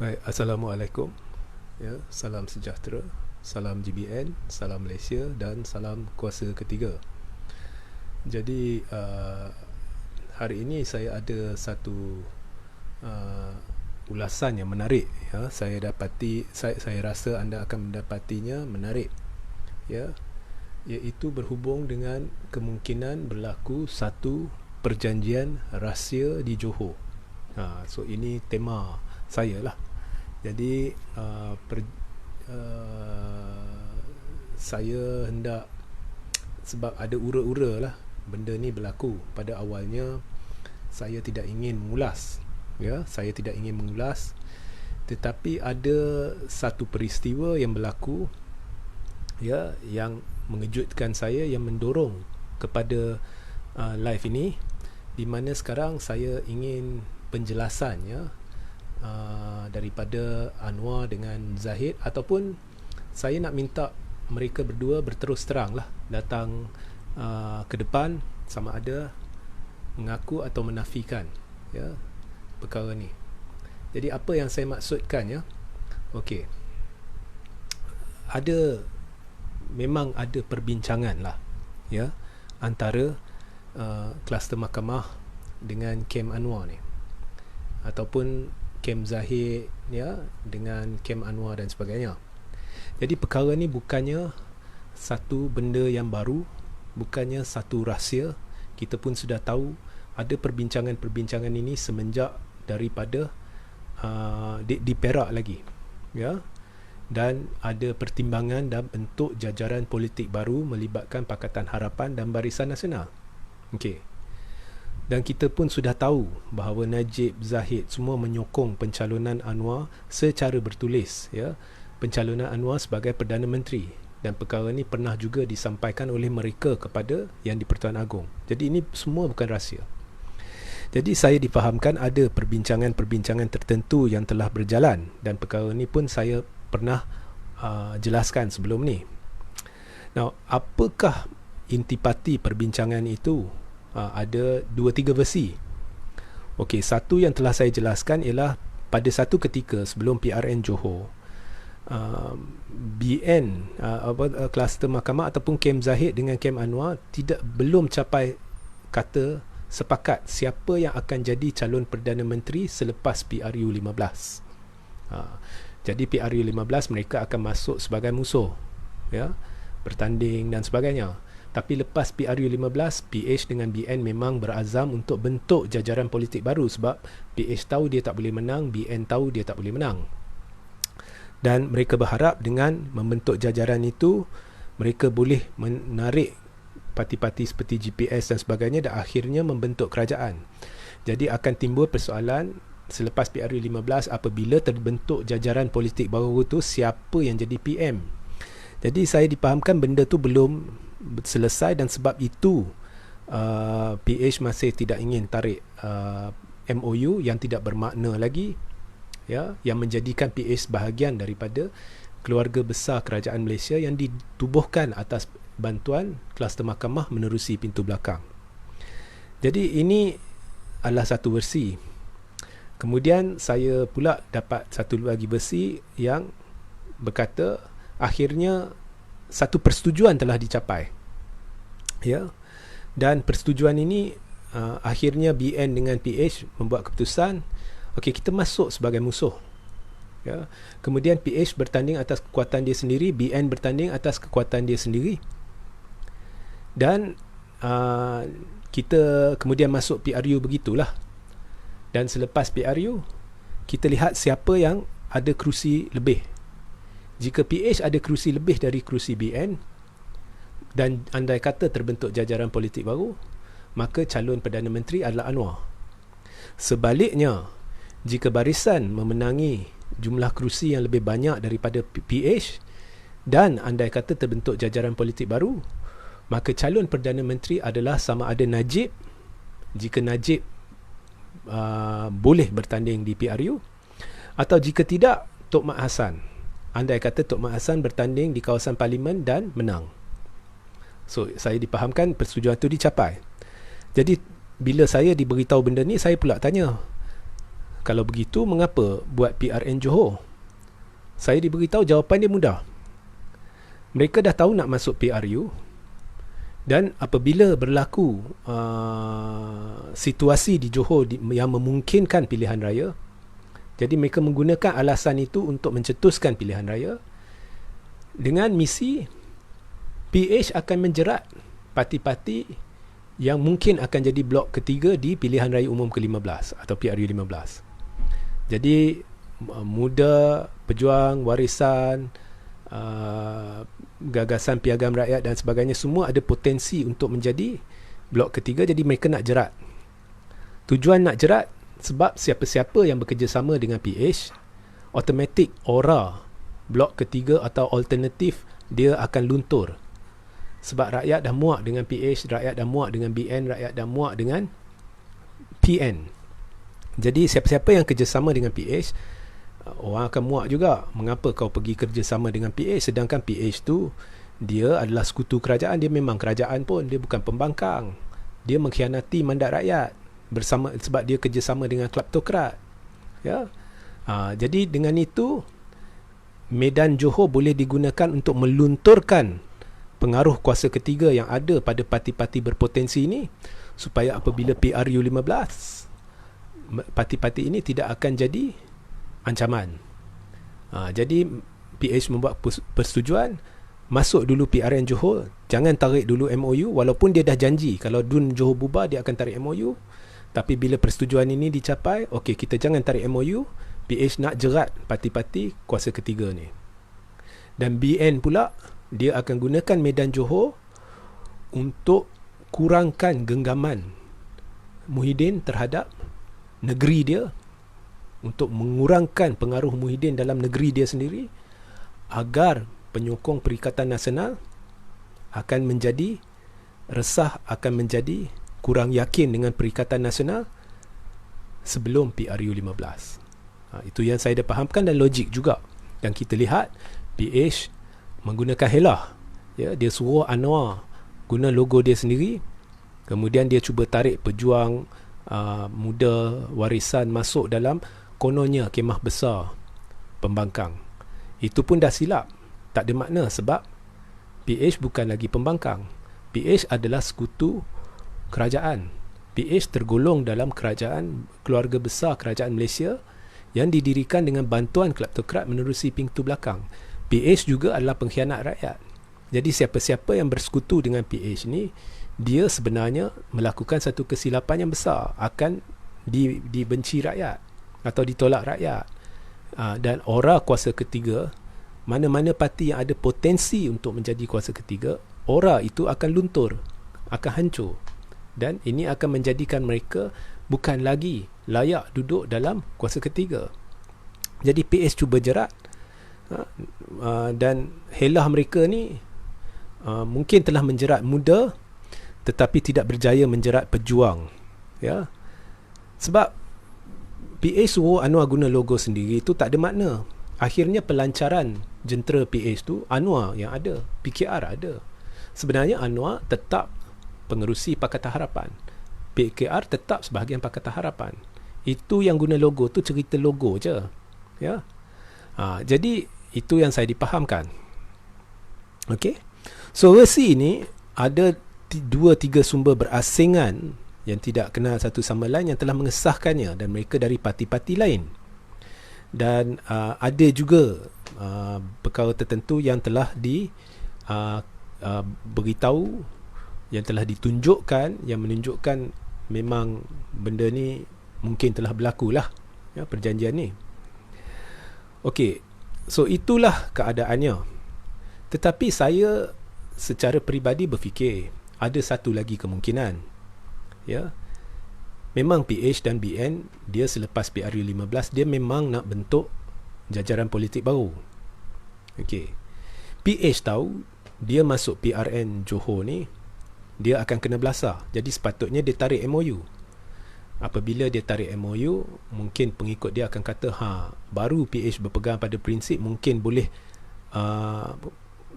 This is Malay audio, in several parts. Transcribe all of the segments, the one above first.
Baik, Assalamualaikum. Ya, salam sejahtera, salam GBN, salam Malaysia dan salam kuasa ketiga. Jadi hari ini saya ada satu uh, ulasan yang menarik. Ya, saya rasa anda akan mendapatinya menarik. Ya, iaitu berhubung dengan kemungkinan berlaku satu perjanjian rahsia di Johor. So ini tema saya lah. Jadi saya hendak, sebab ada ura-ura lah benda ni berlaku. Pada awalnya saya tidak ingin mengulas, tetapi ada satu peristiwa yang berlaku, ya, yang mengejutkan saya, yang mendorong kepada live ini, di mana sekarang saya ingin penjelasannya daripada Anwar dengan Zahid, ataupun saya nak minta mereka berdua berterus terang lah, datang ke depan, sama ada mengaku atau menafikan, ya, perkara ni. Jadi apa yang saya maksudkan, ya, okey, memang ada perbincangan lah, ya, antara kluster mahkamah dengan kem Anwar ni, ataupun kem Zahid, ya, dengan kem Anwar dan sebagainya. Jadi perkara ni bukannya satu benda yang baru, bukannya satu rahsia. Kita pun sudah tahu ada perbincangan-perbincangan ini semenjak daripada di Perak lagi, ya, dan ada pertimbangan dalam bentuk jajaran politik baru melibatkan Pakatan Harapan dan Barisan Nasional. Okey. Dan kita pun sudah tahu bahawa Najib, Zahid semua menyokong pencalonan Anwar secara bertulis, ya, pencalonan Anwar sebagai Perdana Menteri, dan perkara ini pernah juga disampaikan oleh mereka kepada Yang di-Pertuan Agong. Jadi ini semua bukan rahsia. Jadi saya difahamkan ada perbincangan-perbincangan tertentu yang telah berjalan, dan perkara ini pun saya pernah jelaskan sebelum ni. Now, apakah intipati perbincangan itu? Ada 2-3 versi. Okey, satu yang telah saya jelaskan ialah pada satu ketika sebelum PRN Johor, BN kluster mahkamah ataupun kem Zahid dengan kem Anwar belum capai kata sepakat siapa yang akan jadi calon Perdana Menteri selepas PRU 15. Jadi PRU 15 mereka akan masuk sebagai musuh, ya, bertanding dan sebagainya. Tapi lepas PRU 15, PH dengan BN memang berazam untuk bentuk jajaran politik baru, sebab PH tahu dia tak boleh menang, BN tahu dia tak boleh menang. Dan mereka berharap dengan membentuk jajaran itu, mereka boleh menarik parti-parti seperti GPS dan sebagainya, dan akhirnya membentuk kerajaan. Jadi akan timbul persoalan selepas PRU 15, apabila terbentuk jajaran politik baru itu, siapa yang jadi PM. Jadi saya dipahamkan benda tu belum selesai, dan sebab itu PH masih tidak ingin tarik MOU yang tidak bermakna lagi, ya, yang menjadikan PH bahagian daripada keluarga besar kerajaan Malaysia yang ditubuhkan atas bantuan kluster mahkamah menerusi pintu belakang. Jadi ini adalah satu versi. Kemudian saya pula dapat satu lagi versi yang berkata akhirnya satu persetujuan telah dicapai, ya, dan persetujuan ini akhirnya BN dengan PH membuat keputusan, okey, kita masuk sebagai musuh, ya. Kemudian PH bertanding atas kekuatan dia sendiri, BN bertanding atas kekuatan dia sendiri, dan kita kemudian masuk PRU begitulah. Dan selepas PRU kita lihat siapa yang ada kerusi lebih. Jika PH ada kerusi lebih dari kerusi BN, dan andai kata terbentuk jajaran politik baru, maka calon Perdana Menteri adalah Anwar. Sebaliknya, jika barisan memenangi jumlah kerusi yang lebih banyak daripada PH, dan andai kata terbentuk jajaran politik baru, maka calon Perdana Menteri adalah sama ada Najib, jika Najib boleh bertanding di PRU, atau jika tidak, Tok Mat Hassan. Andai kata Tok Mat Hassan bertanding di kawasan parlimen dan menang. So, saya dipahamkan persetujuan itu dicapai. Jadi, bila saya diberitahu benda ni, saya pula tanya, Kalau begitu, mengapa buat PRN Johor? Saya diberitahu jawapan dia mudah. Mereka dah tahu nak masuk PRU, dan apabila berlaku situasi di Johor yang memungkinkan pilihan raya, jadi mereka menggunakan alasan itu untuk mencetuskan pilihan raya dengan misi PH akan menjerat parti-parti yang mungkin akan jadi blok ketiga di pilihan raya umum ke-15 atau PRU 15. Jadi Muda, Pejuang, Warisan, Gagasan Piagam Rakyat dan sebagainya, semua ada potensi untuk menjadi blok ketiga. Jadi mereka nak jerat. Tujuan nak jerat sebab siapa-siapa yang bekerjasama dengan PH, automatik aura blok ketiga atau alternatif dia akan luntur. Sebab rakyat dah muak dengan PH, rakyat dah muak dengan BN, rakyat dah muak dengan PN. Jadi siapa-siapa yang kerjasama dengan PH, orang akan muak juga. Mengapa kau pergi kerjasama dengan PH, sedangkan PH tu dia adalah sekutu kerajaan. Dia memang kerajaan pun, dia bukan pembangkang. Dia mengkhianati mandat rakyat bersama, sebab dia kerjasama dengan kleptokrat. Ya. Jadi dengan itu, medan Johor boleh digunakan untuk melunturkan pengaruh kuasa ketiga yang ada pada parti-parti berpotensi ini, supaya apabila PRU 15, parti-parti ini tidak akan jadi ancaman. Jadi PH membuat persetujuan, masuk dulu PRN Johor, jangan tarik dulu MOU, walaupun dia dah janji kalau DUN Johor bubar dia akan tarik MOU. Tapi bila persetujuan ini dicapai, okey, kita jangan tarik MOU. PH nak jerat parti-parti kuasa ketiga ni. Dan BN pula, dia akan gunakan medan Johor untuk kurangkan genggaman Muhyiddin terhadap negeri dia, untuk mengurangkan pengaruh Muhyiddin dalam negeri dia sendiri, agar penyokong Perikatan Nasional akan menjadi resah, akan menjadi kurang yakin dengan Perikatan Nasional sebelum PRU 15. Itu yang saya dah fahamkan dan logik juga. Dan kita lihat PH menggunakan helah. Ya, dia suruh Anwar guna logo dia sendiri, kemudian dia cuba tarik Pejuang, Muda, Warisan masuk dalam kononnya kemah besar pembangkang. Itu pun dah silap, tak ada makna, sebab PH bukan lagi pembangkang. PH adalah sekutu kerajaan. PH tergolong dalam kerajaan, keluarga besar kerajaan Malaysia yang didirikan dengan bantuan kleptokrat menerusi pintu belakang. PH juga adalah pengkhianat rakyat. Jadi siapa-siapa yang bersekutu dengan PH ni, dia sebenarnya melakukan satu kesilapan yang besar, akan dibenci rakyat atau ditolak rakyat. Dan aura kuasa ketiga, mana-mana parti yang ada potensi untuk menjadi kuasa ketiga, aura itu akan luntur, akan hancur, dan ini akan menjadikan mereka bukan lagi layak duduk dalam kuasa ketiga. Jadi PH cuba jerat, dan helah mereka ni mungkin telah menjerat Muda, tetapi tidak berjaya menjerat Pejuang. Ya, sebab PH suruh Anwar guna logo sendiri, itu tak ada makna. Akhirnya pelancaran jentera PH tu Anwar yang ada, PKR ada. Sebenarnya Anwar tetap pengerusi Pakatan Harapan, PKR tetap sebahagian Pakatan Harapan. Itu yang guna logo tu cerita logo je. Ya. Jadi itu yang saya dipahamkan. Okey. So versi ini ada 2-3 sumber berasingan yang tidak kenal satu sama lain yang telah mengesahkannya, dan mereka dari parti-parti lain. Dan ada juga perkara tertentu yang telah beritahu, yang telah ditunjukkan, yang menunjukkan memang benda ni mungkin telah berlaku lah, ya, perjanjian ni. Okey, so itulah keadaannya. Tetapi saya secara peribadi berfikir ada satu lagi kemungkinan. Ya, memang PH dan BN, dia selepas PRU 15 dia memang nak bentuk jajaran politik baru. Okey, PH tahu dia masuk PRN Johor ni, dia akan kena belasah. Jadi sepatutnya dia tarik MOU. Apabila dia tarik MOU, mungkin pengikut dia akan kata, baru PH berpegang pada prinsip, mungkin boleh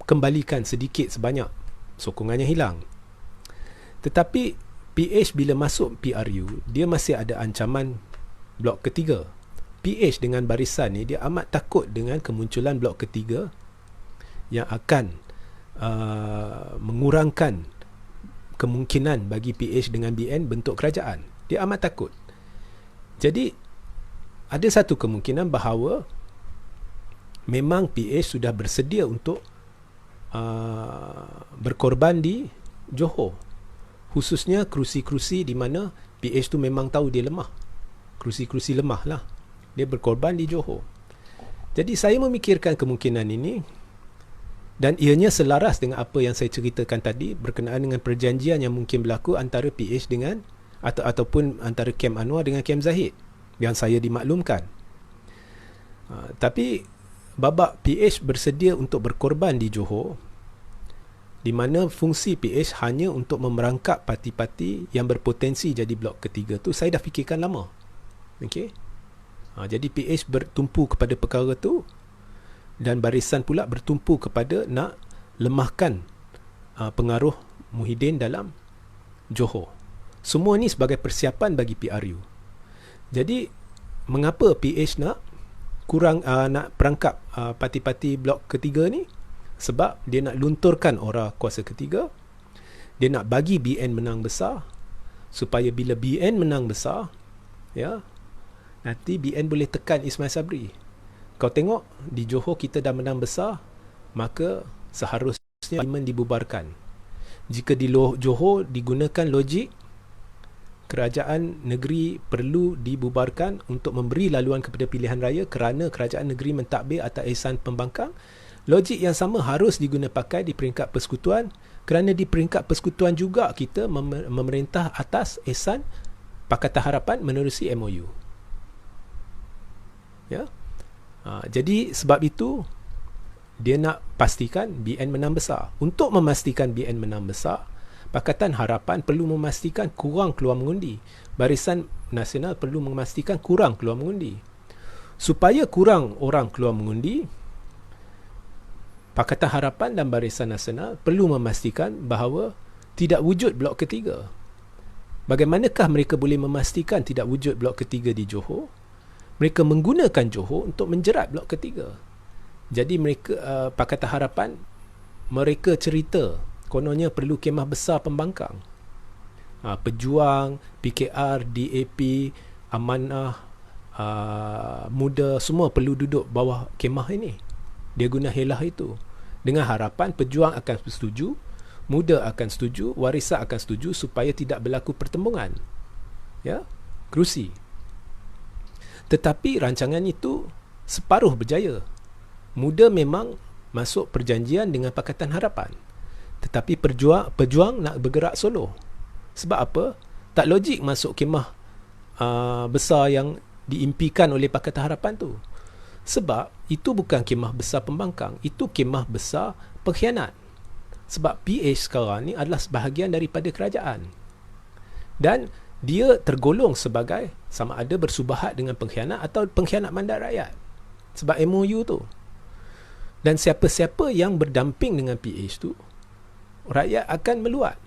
kembalikan sedikit sebanyak, sokongannya hilang. Tetapi PH bila masuk PRU, dia masih ada ancaman blok ketiga. PH dengan barisan ni dia amat takut dengan kemunculan blok ketiga yang akan mengurangkan kemungkinan bagi PH dengan BN bentuk kerajaan. Dia amat takut. Jadi ada satu kemungkinan bahawa memang PH sudah bersedia untuk berkorban di Johor, khususnya kerusi-kerusi di mana PH tu memang tahu dia lemah, kerusi-kerusi lemah lah, dia berkorban di Johor. Jadi saya memikirkan kemungkinan ini dan ianya selaras dengan apa yang saya ceritakan tadi berkenaan dengan perjanjian yang mungkin berlaku antara PH dengan ataupun antara Kem Anwar dengan Kem Zahid yang saya dimaklumkan. Tapi babak PH bersedia untuk berkorban di Johor, di mana fungsi PH hanya untuk memerangkap parti-parti yang berpotensi jadi blok ketiga tu, saya dah fikirkan lama. Okey. Jadi PH bertumpu kepada perkara tu dan barisan pula bertumpu kepada nak lemahkan pengaruh Muhyiddin dalam Johor. Semua ni sebagai persiapan bagi PRU. Jadi mengapa PH nak nak perangkap parti-parti blok ketiga ni? Sebab dia nak lunturkan aura kuasa ketiga. Dia nak bagi BN menang besar, supaya bila BN menang besar, ya, nanti BN boleh tekan Ismail Sabri. Kau tengok di Johor kita dah menang besar, maka seharusnya parlimen dibubarkan. Jika di Johor digunakan logik kerajaan negeri perlu dibubarkan untuk memberi laluan kepada pilihan raya kerana kerajaan negeri mentadbir atas ihsan pembangkang, logik yang sama harus diguna pakai di peringkat persekutuan, kerana di peringkat persekutuan juga kita memerintah atas ihsan Pakatan Harapan menerusi MOU. Ya. Jadi sebab itu dia nak pastikan BN menang besar. Untuk memastikan BN menang besar, Pakatan Harapan perlu memastikan kurang keluar mengundi. Barisan Nasional perlu memastikan kurang keluar mengundi. Supaya kurang orang keluar mengundi, Pakatan Harapan dan Barisan Nasional perlu memastikan bahawa tidak wujud blok ketiga. Bagaimanakah mereka boleh memastikan tidak wujud blok ketiga di Johor? Mereka menggunakan Johor untuk menjerat blok ketiga. Jadi mereka Pakatan Harapan, mereka cerita kononnya perlu kemah besar pembangkang. Pejuang, PKR, DAP, Amanah, Muda, semua perlu duduk bawah kemah ini. Dia guna helah itu dengan harapan pejuang akan setuju, Muda akan setuju, Warisan akan setuju supaya tidak berlaku pertembungan, ya, kerusi. Tetapi rancangan itu separuh berjaya. Muda memang masuk perjanjian dengan Pakatan Harapan, tetapi pejuang nak bergerak solo. Sebab apa? Tak logik masuk kemah besar yang diimpikan oleh Pakatan Harapan tu. Sebab itu bukan kemah besar pembangkang, itu kemah besar pengkhianat. Sebab PH sekarang ni adalah sebahagian daripada kerajaan, dan dia tergolong sebagai sama ada bersubahat dengan pengkhianat atau pengkhianat mandat rakyat sebab MOU tu. Dan siapa-siapa yang berdamping dengan PH tu, rakyat akan meluat.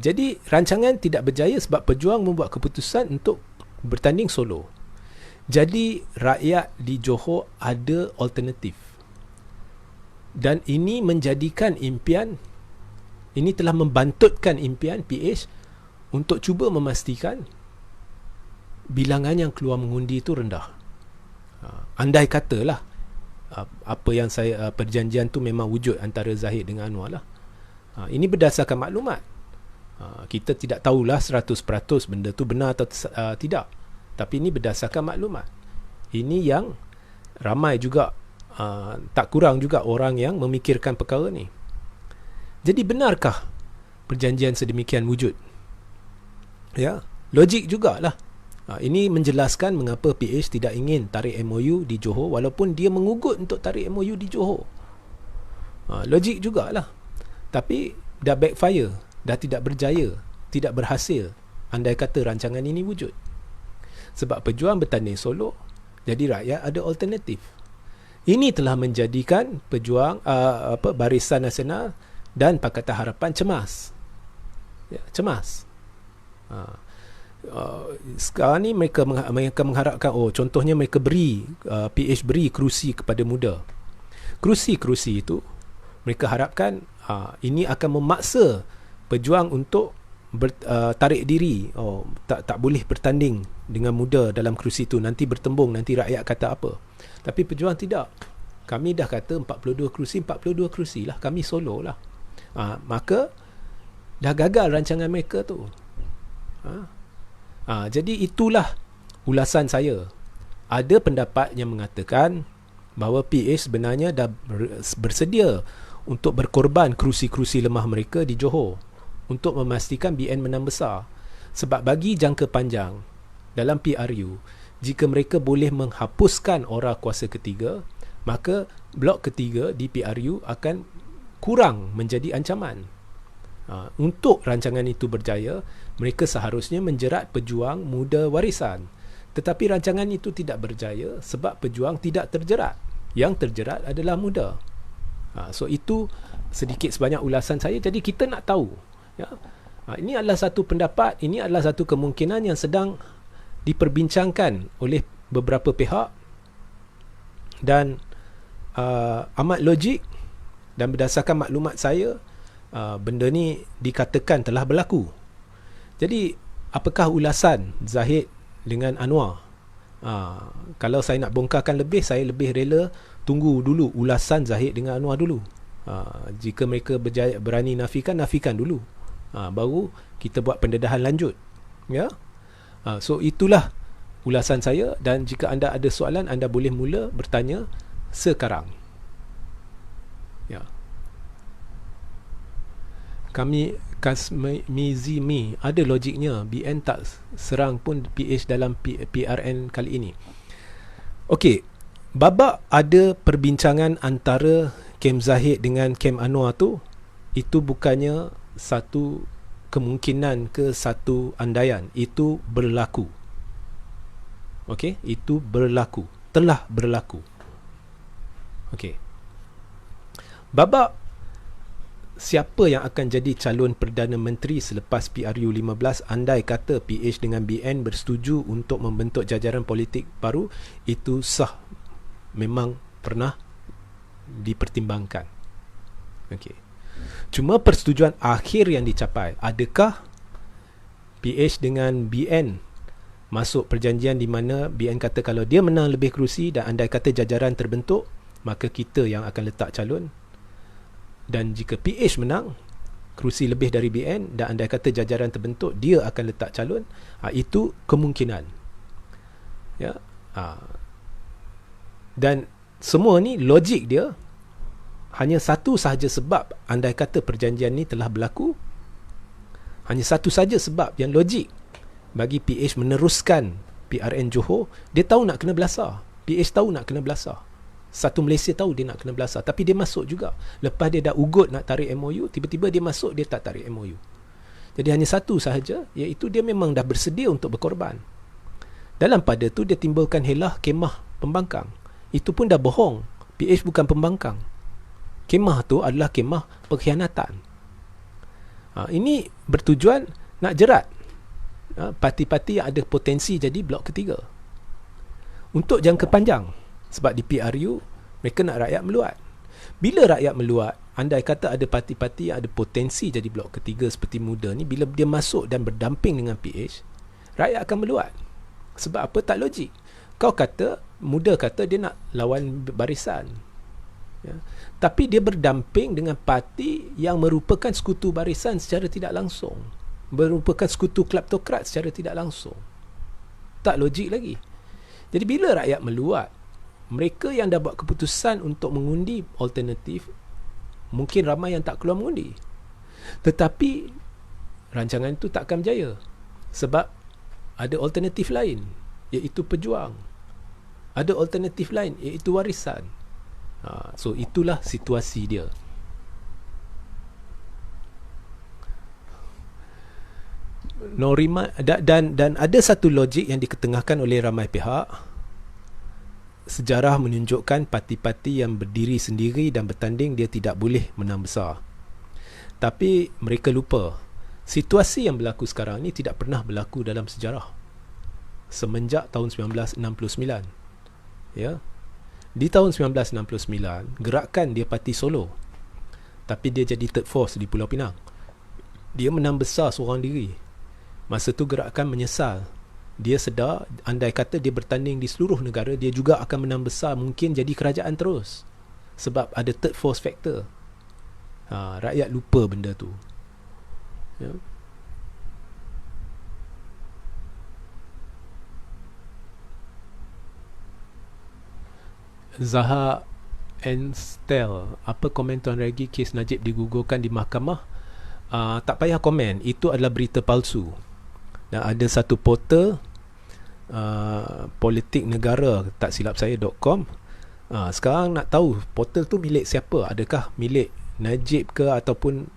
Jadi rancangan tidak berjaya sebab pejuang membuat keputusan untuk bertanding solo. Jadi rakyat di Johor ada alternatif. Dan ini menjadikan impian, ini telah membantutkan impian PH untuk cuba memastikan bilangan yang keluar mengundi itu rendah. Andai katalah apa yang saya perjanjian tu memang wujud antara Zahid dengan Anwar lah. Ini berdasarkan maklumat. Kita tidak tahulah 100% benda tu benar atau tidak. Tapi ini berdasarkan maklumat. Ini yang ramai juga, tak kurang juga orang yang memikirkan perkara ni. Jadi benarkah perjanjian sedemikian wujud? Ya, logik jugalah. Ini menjelaskan mengapa PH tidak ingin tarik MOU di Johor walaupun dia mengugut untuk tarik MOU di Johor. Logik jugalah. Tapi dah backfire, dah tidak berjaya, tidak berhasil andai kata rancangan ini wujud. Sebab pejuang bertanding solo, jadi rakyat ada alternatif. Ini telah menjadikan pejuang Barisan Nasional dan Pakatan Harapan cemas. Ya, cemas. Sekarang ni mereka mengharapkan, contohnya mereka beri PH beri kerusi kepada muda. Kerusi itu mereka harapkan ini akan memaksa pejuang untuk tarik diri. Tak boleh bertanding dengan muda dalam kerusi itu, nanti bertembung, nanti rakyat kata apa. Tapi pejuang tidak. Kami dah kata 42 kerusi lah, kami solo lah. Maka dah gagal rancangan mereka tu. Jadi itulah ulasan saya. Ada pendapat yang mengatakan bahawa PH sebenarnya dah bersedia untuk berkorban kerusi-kerusi lemah mereka di Johor untuk memastikan BN menang besar. Sebab bagi jangka panjang dalam PRU, jika mereka boleh menghapuskan aura kuasa ketiga, maka blok ketiga di PRU akan kurang menjadi ancaman. Untuk rancangan itu berjaya, mereka seharusnya menjerat pejuang muda warisan. Tetapi rancangan itu tidak berjaya sebab pejuang tidak terjerat. Yang terjerat adalah muda. So itu sedikit sebanyak ulasan saya. Jadi kita nak tahu, ya, ini adalah satu pendapat, ini adalah satu kemungkinan yang sedang diperbincangkan oleh beberapa pihak dan amat logik, dan berdasarkan maklumat saya, benda ni dikatakan telah berlaku. Jadi apakah ulasan Zahid dengan Anwar? Kalau saya nak bongkarkan lebih, saya lebih rela tunggu dulu ulasan Zahid dengan Anwar dulu. Jika mereka berani nafikan dulu, baru kita buat pendedahan lanjut, ya. So itulah ulasan saya, dan jika anda ada soalan, anda boleh mula bertanya sekarang, ya. Kami Kasmizimi, ada logiknya. BN tak serang pun PH dalam PRN kali ini. Okey, babak ada perbincangan antara Kem Zahid dengan Kem Anwar tu, itu bukannya satu kemungkinan ke satu andaian, itu berlaku. Okey, itu berlaku, telah berlaku. Okey, babak siapa yang akan jadi calon Perdana Menteri selepas PRU 15 andai kata PH dengan BN bersetuju untuk membentuk jajaran politik baru, itu sah, memang pernah dipertimbangkan. Okey, cuma persetujuan akhir yang dicapai, adakah PH dengan BN masuk perjanjian di mana BN kata kalau dia menang lebih kerusi dan andai kata jajaran terbentuk, maka kita yang akan letak calon, dan jika PH menang kerusi lebih dari BN dan andai kata jajaran terbentuk, dia akan letak calon. Itu kemungkinan, ya. Dan semua ni logik dia hanya satu sahaja sebab. Andai kata perjanjian ni telah berlaku, hanya satu saja sebab yang logik bagi PH meneruskan PRN Johor. Dia tahu nak kena belasah, PH tahu nak kena belasah, satu Malaysia tahu dia nak kena belasah, tapi dia masuk juga. Lepas dia dah ugut nak tarik MOU, tiba-tiba dia masuk, dia tak tarik MOU. Jadi hanya satu sahaja, iaitu dia memang dah bersedia untuk berkorban. Dalam pada tu dia timbulkan helah kemah pembangkang. Itu pun dah bohong. PH bukan pembangkang. Kemah tu adalah kemah pengkhianatan. Ini bertujuan nak jerat parti-parti yang ada potensi jadi blok ketiga untuk jangka panjang. Sebab di PRU mereka nak rakyat meluat. Bila rakyat meluat, andai kata ada parti-parti yang ada potensi jadi blok ketiga seperti muda ni, bila dia masuk dan berdamping dengan PH, rakyat akan meluat. Sebab apa? Tak logik. Kau kata, muda kata dia nak lawan barisan, ya. Tapi dia berdamping dengan parti yang merupakan sekutu barisan secara tidak langsung, merupakan sekutu kleptokrat secara tidak langsung. Tak logik lagi. Jadi bila rakyat meluat, mereka yang dah buat keputusan untuk mengundi alternatif, mungkin ramai yang tak keluar mengundi. Tetapi rancangan itu tak akan berjaya sebab ada alternatif lain, iaitu pejuang. Ada alternatif lain, iaitu warisan. So itulah situasi dia. Dan ada satu logik yang diketengahkan oleh ramai pihak. Sejarah menunjukkan parti-parti yang berdiri sendiri dan bertanding, dia tidak boleh menang besar. Tapi mereka lupa Situasi yang berlaku sekarang ni tidak pernah berlaku dalam sejarah semenjak tahun 1969. Ya. Di tahun 1969, gerakan dia parti solo, tapi dia jadi third force di Pulau Pinang. Dia menang besar seorang diri. Masa tu gerakan menyesal. Dia sedar andai kata dia bertanding di seluruh negara, dia juga akan menang besar, mungkin jadi kerajaan terus. Sebab ada third force factor. Rakyat lupa benda tu. Ya. Zaha Enstel, apa komen Tuan Regi kes Najib digugurkan di mahkamah? Tak payah komen, itu adalah berita palsu. Dan ada satu portal politik negara, tak silap saya .com. Sekarang nak tahu portal tu milik siapa? Adakah milik Najib ke, ataupun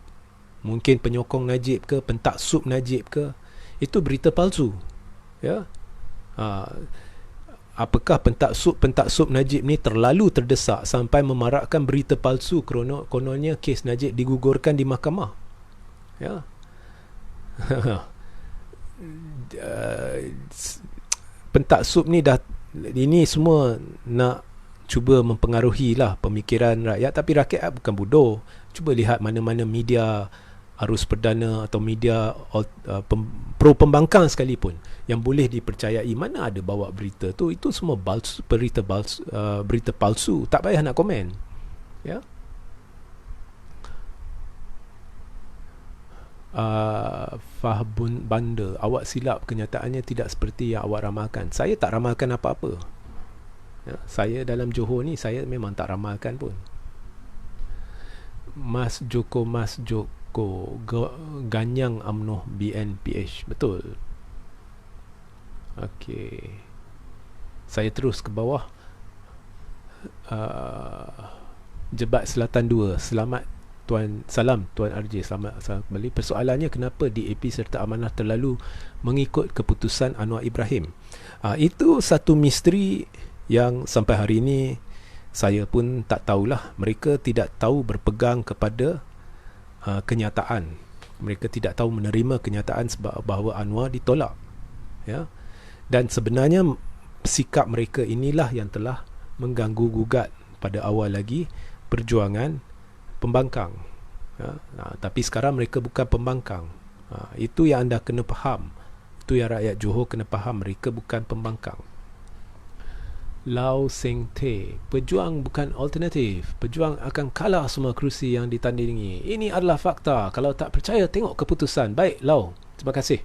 mungkin penyokong Najib ke, pentaksub Najib ke? Itu berita palsu. Ya. Apakah pentaksub Najib ni terlalu terdesak sampai memarakkan berita palsu kononnya kes Najib digugurkan di mahkamah? Ya. Pentaksub ni ini semua nak cuba mempengaruhi lah pemikiran rakyat, tapi rakyat bukan bodoh. Cuba lihat mana-mana media arus perdana atau media pro pembangkang sekalipun yang boleh dipercayai, mana ada bawa berita tu. Itu semua berita palsu. Tak payah nak komen. Ya. Fahbun Banda, awak silap, kenyataannya tidak seperti yang awak ramalkan. Saya tak ramalkan apa-apa. Ya, saya dalam Johor ni, saya memang tak ramalkan pun. Mas Joko Ganyang UMNO BNPH, betul. Okey, saya terus ke bawah. Jebat Selatan 2, salam Tuan RJ, selamat kembali. Persoalannya, kenapa DAP serta Amanah terlalu mengikut keputusan Anwar Ibrahim? Itu satu misteri yang sampai hari ini saya pun tak tahulah. Mereka tidak tahu berpegang kepada kenyataan. Mereka tidak tahu menerima kenyataan sebab bahawa Anwar ditolak. Ya. Dan sebenarnya sikap mereka inilah yang telah mengganggu gugat pada awal lagi perjuangan pembangkang. Ya. Tapi sekarang mereka bukan pembangkang. Itu yang anda kena faham. Itu yang rakyat Johor kena faham. Mereka bukan pembangkang. Lau Seng Te, pejuang bukan alternatif. Pejuang akan kalah semua kerusi yang ditandingi. Ini adalah fakta. Kalau tak percaya, tengok keputusan. Baik, Lau. Terima kasih.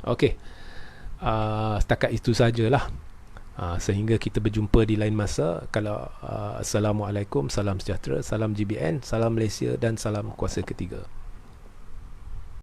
Okey. Setakat itu sajalah. Sehingga kita berjumpa di lain masa. Kalau Assalamualaikum, salam sejahtera, salam GBN, salam Malaysia dan salam kuasa ketiga.